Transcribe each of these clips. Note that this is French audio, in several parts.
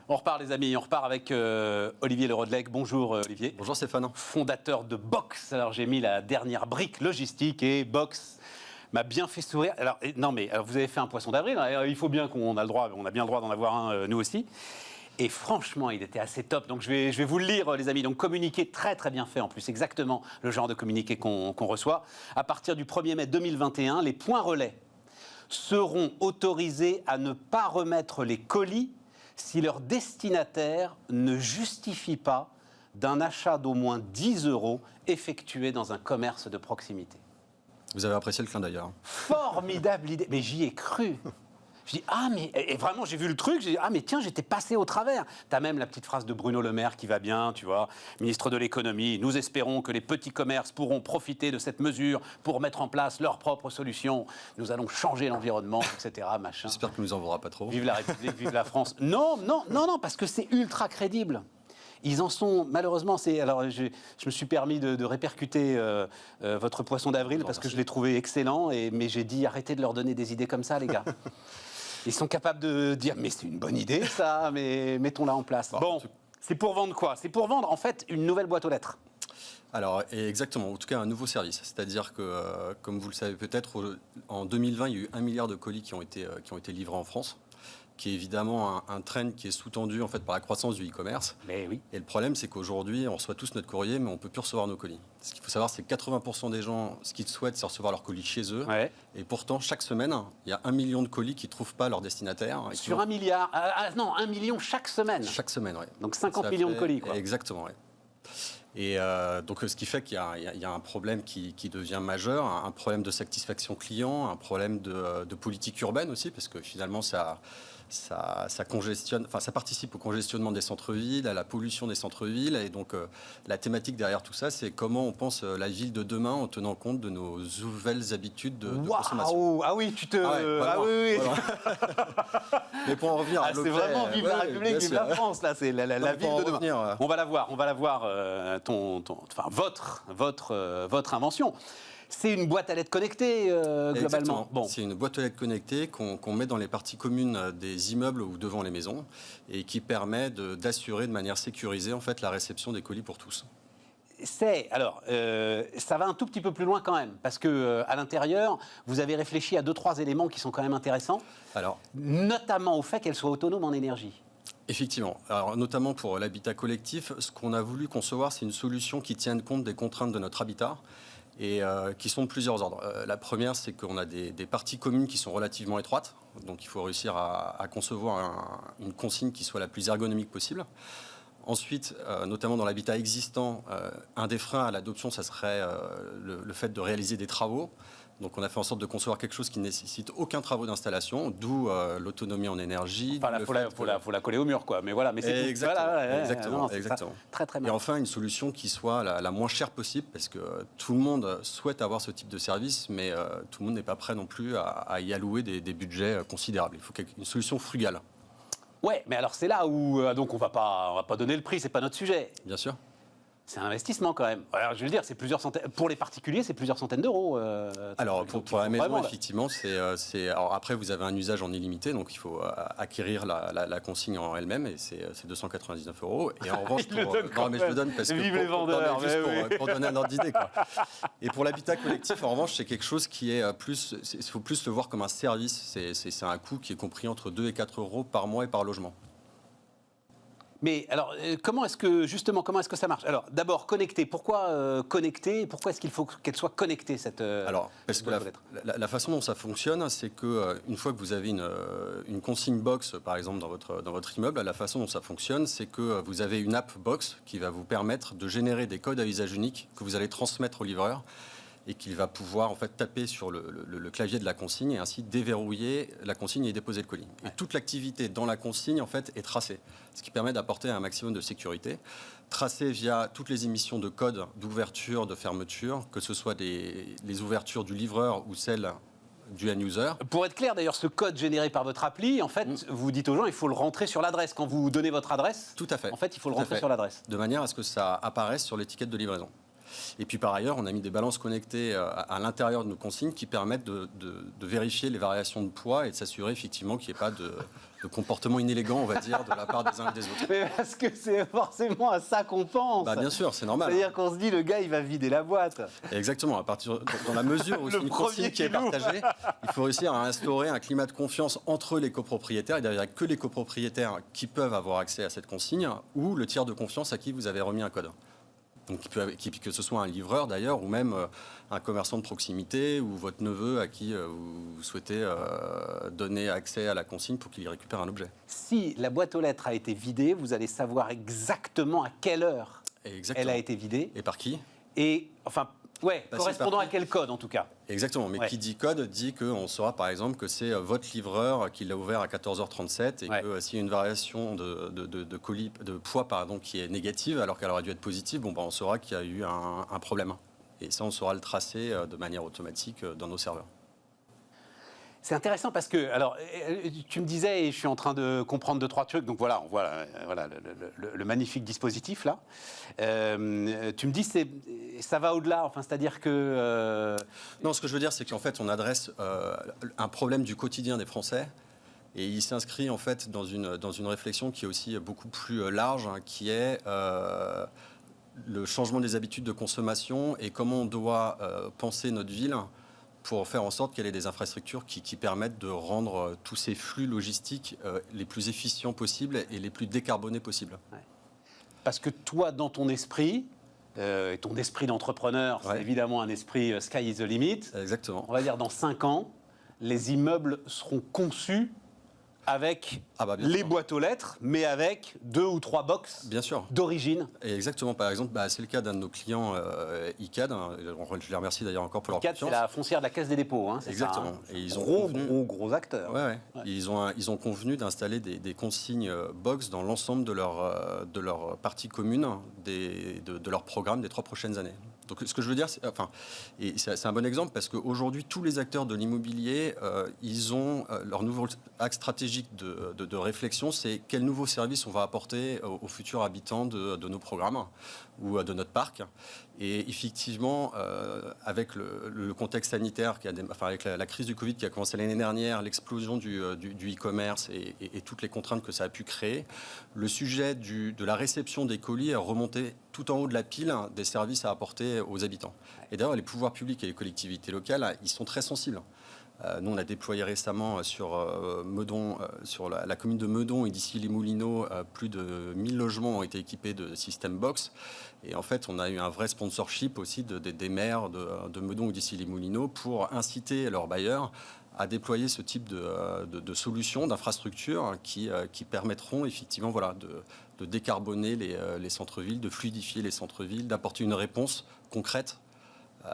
On repart les amis, on repart avec Olivier Le Rodelec. Bonjour Olivier. Bonjour Stéphane. Fondateur de Box. Alors j'ai mis la dernière brique logistique et Box m'a bien fait sourire. Alors non mais vous avez fait un poisson d'avril, il faut bien qu'on a le droit, on a bien le droit d'en avoir un nous aussi. Et franchement, il était assez top. Donc je vais vous le lire les amis. Donc communiqué très très bien fait en plus, exactement le genre de communiqué qu'on reçoit. À partir du 1er mai 2021, les points relais seront autorisés à ne pas remettre les colis si leur destinataire ne justifie pas d'un achat d'au moins 10 € effectué dans un commerce de proximité. Vous avez apprécié le clin d'œil. Formidable idée, mais j'y ai cru. Je dis, ah mais, et vraiment j'ai vu le truc, j'ai dit, ah mais tiens, j'étais passé au travers. T'as même la petite phrase de Bruno Le Maire qui va bien, tu vois, ministre de l'économie, nous espérons que les petits commerces pourront profiter de cette mesure pour mettre en place leurs propres solutions. Nous allons changer l'environnement, etc. Machin. J'espère que nous en voudra pas trop. Vive la République, vive la France. Non, parce que c'est ultra crédible. Ils en sont, malheureusement, alors je me suis permis de répercuter votre poisson d'avril parce que je l'ai trouvé excellent, mais j'ai dit arrêtez de leur donner des idées comme ça, les gars. Ils sont capables de dire mais c'est une bonne idée ça, mais mettons-la en place. Bon, c'est pour vendre quoi? C'est pour vendre en fait une nouvelle boîte aux lettres. Alors exactement, en tout cas un nouveau service. C'est-à-dire que, comme vous le savez peut-être, en 2020, il y a eu 1 milliard de colis qui ont été livrés en France, qui est évidemment un trend qui est sous-tendu en fait par la croissance du e-commerce. Mais oui. Et le problème, c'est qu'aujourd'hui, on reçoit tous notre courrier, mais on ne peut plus recevoir nos colis. Ce qu'il faut savoir, c'est que 80% des gens, ce qu'ils souhaitent, c'est recevoir leur colis chez eux. Ouais. Et pourtant, chaque semaine, il y a 1 million de colis qui ne trouvent pas leur destinataire. Sur 1 milliard, non, 1 million chaque semaine. Chaque semaine, oui. Donc 50 millions de colis, quoi. Exactement, oui. Et donc, ce qui fait qu'il y a un problème qui devient majeur, un problème de satisfaction client, un problème de politique urbaine aussi, parce que finalement, ça congestionne, enfin, ça participe au congestionnement des centres-villes, à la pollution des centres-villes. Et donc, la thématique derrière tout ça, c'est comment on pense la ville de demain en tenant compte de nos nouvelles habitudes de consommation. Ah oui, tu te... Ah oui. Voilà. Mais pour en revenir à c'est vraiment vive la République, vive la France, là, c'est la ville de demain. On va la voir, votre invention. C'est une boîte à lettres connectée, globalement. Bon. C'est une boîte aux lettres connectée qu'on met dans les parties communes des immeubles ou devant les maisons et qui permet d'assurer de manière sécurisée en fait, la réception des colis pour tous. Ça va un tout petit peu plus loin quand même, parce qu'à l'intérieur, vous avez réfléchi à 2-3 éléments qui sont quand même intéressants, notamment au fait qu'elle soit autonome en énergie. Effectivement. Alors, notamment pour l'habitat collectif, ce qu'on a voulu concevoir, c'est une solution qui tienne compte des contraintes de notre habitat et qui sont de plusieurs ordres. La première, c'est qu'on a des parties communes qui sont relativement étroites, donc il faut réussir à concevoir une consigne qui soit la plus ergonomique possible. Ensuite, notamment dans l'habitat existant, un des freins à l'adoption, ça serait le fait de réaliser des travaux. Donc on a fait en sorte de concevoir quelque chose qui ne nécessite aucun travaux d'installation, d'où l'autonomie en énergie. Enfin, faut la coller au mur, quoi. Mais voilà, mais c'est exactement. Très très bien. Et enfin, une solution qui soit la moins chère possible, parce que tout le monde souhaite avoir ce type de service, mais tout le monde n'est pas prêt non plus à y allouer des budgets considérables. Il faut une solution frugale. Ouais, mais alors c'est là où donc on va pas donner le prix, c'est pas notre sujet. Bien sûr. C'est un investissement quand même. Alors, je veux dire, c'est plusieurs centaines. Pour les particuliers, c'est plusieurs centaines d'euros. Alors pour la maison, effectivement, alors après vous avez un usage en illimité, donc il faut acquérir la consigne en elle-même et c'est 299 €. Et en revanche, mais je le donne parce que vive les vendeurs, pour donner un ordre d'idée, quoi. Et pour l'habitat collectif, en revanche, c'est quelque chose qui est plus. Il faut plus le voir comme un service. C'est un coût qui est compris entre 2 et 4 € par mois et par logement. Mais alors, comment est-ce que ça marche? Alors, d'abord, connecter. Pourquoi connecter? Pourquoi est-ce qu'il faut qu'elle soit connectée, cette Alors, parce que la façon dont ça fonctionne, c'est qu'une fois que vous avez une consigne box, par exemple, dans votre immeuble, la façon dont ça fonctionne, c'est que vous avez une app box qui va vous permettre de générer des codes à usage unique que vous allez transmettre au livreur et qu'il va pouvoir en fait taper sur le clavier de la consigne et ainsi déverrouiller la consigne et déposer le colis. Et toute l'activité dans la consigne en fait est tracée, ce qui permet d'apporter un maximum de sécurité. Tracée via toutes les émissions de codes d'ouverture, de fermeture, que ce soit les ouvertures du livreur ou celles du end-user. Pour être clair, d'ailleurs, ce code généré par votre appli, en fait, vous dites aux gens, il faut le rentrer sur l'adresse. Quand vous donnez votre adresse, tout à fait. En fait, il faut le rentrer sur l'adresse. De manière à ce que ça apparaisse sur l'étiquette de livraison. Et puis par ailleurs, on a mis des balances connectées à l'intérieur de nos consignes qui permettent de vérifier les variations de poids et de s'assurer effectivement qu'il n'y ait pas de comportement inélégant, on va dire, de la part des uns et des autres. Mais parce que c'est forcément à ça qu'on pense. Bah, bien sûr, c'est normal. C'est-à-dire qu'on se dit, le gars, il va vider la boîte. Exactement. Dans la mesure où c'est une consigne qui est partagée, il faut réussir à instaurer un climat de confiance entre les copropriétaires. Et d'ailleurs, il n'y a que les copropriétaires qui peuvent avoir accès à cette consigne ou le tiers de confiance à qui vous avez remis un code. Donc, que ce soit un livreur d'ailleurs, ou même un commerçant de proximité, ou votre neveu à qui vous souhaitez donner accès à la consigne pour qu'il y récupère un objet. Si la boîte aux lettres a été vidée, vous allez savoir exactement à quelle heure elle a été vidée. Et par qui? Et, enfin, ouais, Bah, correspondant à quel code en tout cas. Exactement, mais qui dit code dit qu'on saura par exemple que c'est votre livreur qui l'a ouvert à 14h37 et que s'il y a une variation de colis, de poids pardon, qui est négative alors qu'elle aurait dû être positive, bon, bah, on saura qu'il y a eu un problème. Et ça, on saura le tracer de manière automatique dans nos serveurs. C'est intéressant parce que, alors, tu me disais, et je suis en train de comprendre 2-3 trucs, donc voilà, on voit le magnifique dispositif là. Tu me dis, ça va au-delà, enfin, c'est-à-dire que... Non, ce que je veux dire, c'est qu'en fait, on adresse un problème du quotidien des Français. Et il s'inscrit en fait dans une réflexion qui est aussi beaucoup plus large, hein, qui est le changement des habitudes de consommation et comment on doit penser notre ville pour faire en sorte qu'elle ait des infrastructures qui permettent de rendre tous ces flux logistiques les plus efficients possibles et les plus décarbonés possibles. Ouais. Parce que toi, dans ton esprit, et ton esprit d'entrepreneur, c'est évidemment un esprit sky is the limit. Exactement. On va dire dans 5 ans, les immeubles seront conçus avec les boîtes aux lettres, mais avec 2 ou 3 box d'origine. Et exactement, par exemple, c'est le cas d'un de nos clients, ICAD. Je les remercie d'ailleurs encore pour leur confiance. ICAD, c'est la foncière de la Caisse des dépôts. Hein, exactement. Ça, hein. Et ils ont gros acteurs. Ouais. Ils ont convenu d'installer des consignes box dans l'ensemble de leur partie commune de leur programme des 3 prochaines années. Donc, ce que je veux dire, c'est un bon exemple parce qu'aujourd'hui, tous les acteurs de l'immobilier, ils ont leur nouveau axe stratégique de réflexion, c'est quel nouveau service on va apporter aux futurs habitants de nos programmes ou de notre parc. Et effectivement, avec le contexte sanitaire, avec la crise du Covid qui a commencé l'année dernière, l'explosion du e-commerce et toutes les contraintes que ça a pu créer, le sujet de la réception des colis est remonté tout en haut de la pile des services à apporter aux habitants. Et d'ailleurs, les pouvoirs publics et les collectivités locales, ils sont très sensibles. Nous, on a déployé récemment sur Meudon, sur la commune de Meudon et d'ici les Moulineaux, plus de 1000 logements ont été équipés de systèmes box. Et en fait, on a eu un vrai sponsorship aussi des maires de Meudon ou d'ici les Moulineaux pour inciter leurs bailleurs à déployer ce type de solutions, d'infrastructures qui permettront effectivement de décarboner les centres-villes, de fluidifier les centres-villes, d'apporter une réponse concrète.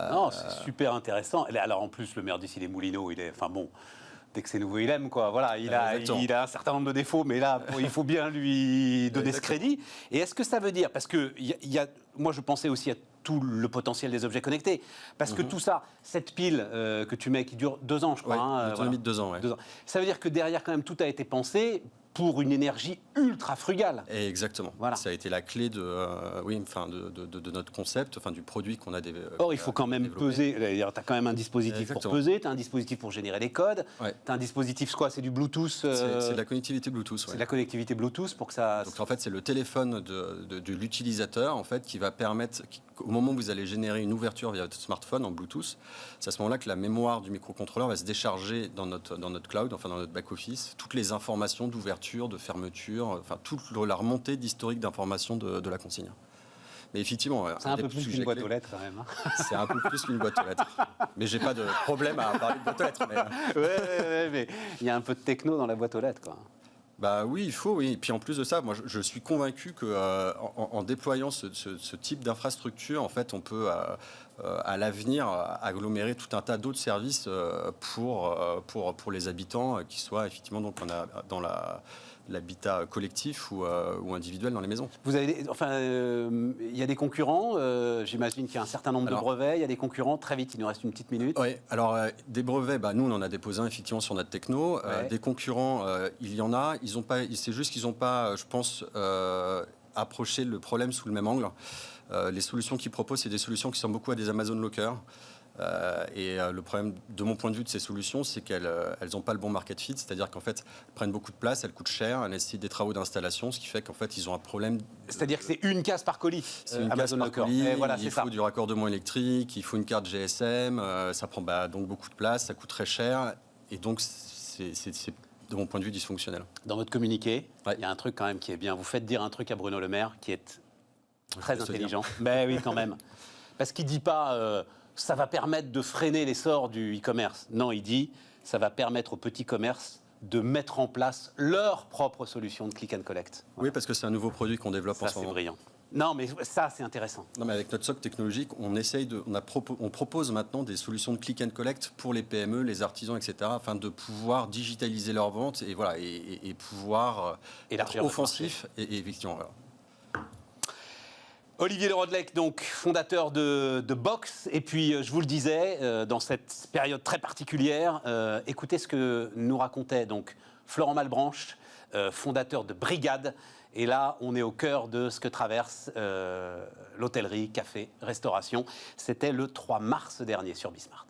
Non, c'est super intéressant. Alors en plus, le maire d'ici les Moulineaux, dès que c'est nouveau, il aime quoi. Voilà, il a un certain nombre de défauts, mais là, il faut bien lui donner ce crédit. Et est-ce que ça veut dire, parce que moi, je pensais aussi à tout le potentiel des objets connectés, parce que tout ça, cette pile que tu mets qui dure 2 ans, je crois. Une autonomie de 2 ans. 2 ans. Ça veut dire que derrière, quand même, tout a été pensé pour une énergie ultra frugale. Exactement. Voilà. Ça a été la clé de notre concept, du produit qu'on a développé. Or, il faut quand même peser. Tu as quand même un dispositif pour peser, tu as un dispositif pour générer les codes, tu as un dispositif, c'est du Bluetooth. C'est de la connectivité Bluetooth. C'est de la connectivité Bluetooth pour que ça... Donc en fait, c'est le téléphone de l'utilisateur en fait, qui va permettre, au moment où vous allez générer une ouverture via votre smartphone en Bluetooth, c'est à ce moment-là que la mémoire du microcontrôleur va se décharger dans notre cloud, dans notre back-office, toutes les informations d'ouverture, de fermeture, toute la remontée d'historique d'informations de la consigne. Mais effectivement, c'est un peu plus qu'une boîte aux lettres quand même. C'est un peu plus qu'une boîte aux lettres. Mais j'ai pas de problème à parler de boîte aux lettres. Mais il y a un peu de techno dans la boîte aux lettres, quoi. Bah oui, il faut, oui. Et puis en plus de ça, moi je suis convaincu que en déployant ce type d'infrastructure, en fait, on peut à l'avenir agglomérer tout un tas d'autres services pour les habitants, qui soient effectivement donc dans l'habitat collectif ou individuel dans les maisons. Vous avez, il y a des concurrents. J'imagine qu'il y a un certain nombre de brevets. Il y a des concurrents. Très vite, il nous reste une petite minute. Oui. Alors des brevets, nous on en a déposé un effectivement sur notre techno. Des concurrents, il y en a. C'est juste qu'ils n'ont pas, je pense, approché le problème sous le même angle. Les solutions qu'ils proposent, c'est des solutions qui ressemblent beaucoup à des Amazon Locker. Le problème, de mon point de vue, de ces solutions, c'est qu'elles n'ont pas le bon market fit, c'est-à-dire qu'en fait, elles prennent beaucoup de place, elles coûtent cher, elles nécessitent des travaux d'installation, ce qui fait qu'en fait, ils ont un problème. C'est-à-dire que c'est une case par colis. C'est une Amazon case par Locker. colis, Et voilà, il c'est faut ça. du raccordement électrique, il faut une carte GSM, ça prend donc beaucoup de place, ça coûte très cher, et donc c'est de mon point de vue dysfonctionnel. Dans votre communiqué, Ouais. il y a un truc quand même qui est bien. Vous faites dire un truc à Bruno Le Maire qui est très laisse te intelligent. Ben oui, quand même. Parce qu'il ne dit pas ça va permettre de freiner l'essor du e-commerce. Non, il dit ça va permettre aux petits commerces de mettre en place leur propre solution de click and collect. Voilà. Oui, parce que c'est un nouveau produit qu'on développe en Ça, ce c'est moment. brillant. Non, mais ça, c'est intéressant. Non, mais avec notre socle technologique, on propose maintenant des solutions de click and collect pour les PME, les artisans, etc., afin de pouvoir digitaliser leurs ventes et, voilà, et pouvoir Élargir être votre offensif et effectivement. Voilà. Olivier Le Rodelec, donc fondateur de Box. Et puis, je vous le disais, dans cette période très particulière, écoutez ce que nous racontait donc Florent Malbranche, fondateur de Brigade. Et là, on est au cœur de ce que traverse l'hôtellerie, café, restauration. C'était le 3 mars dernier sur Bismart.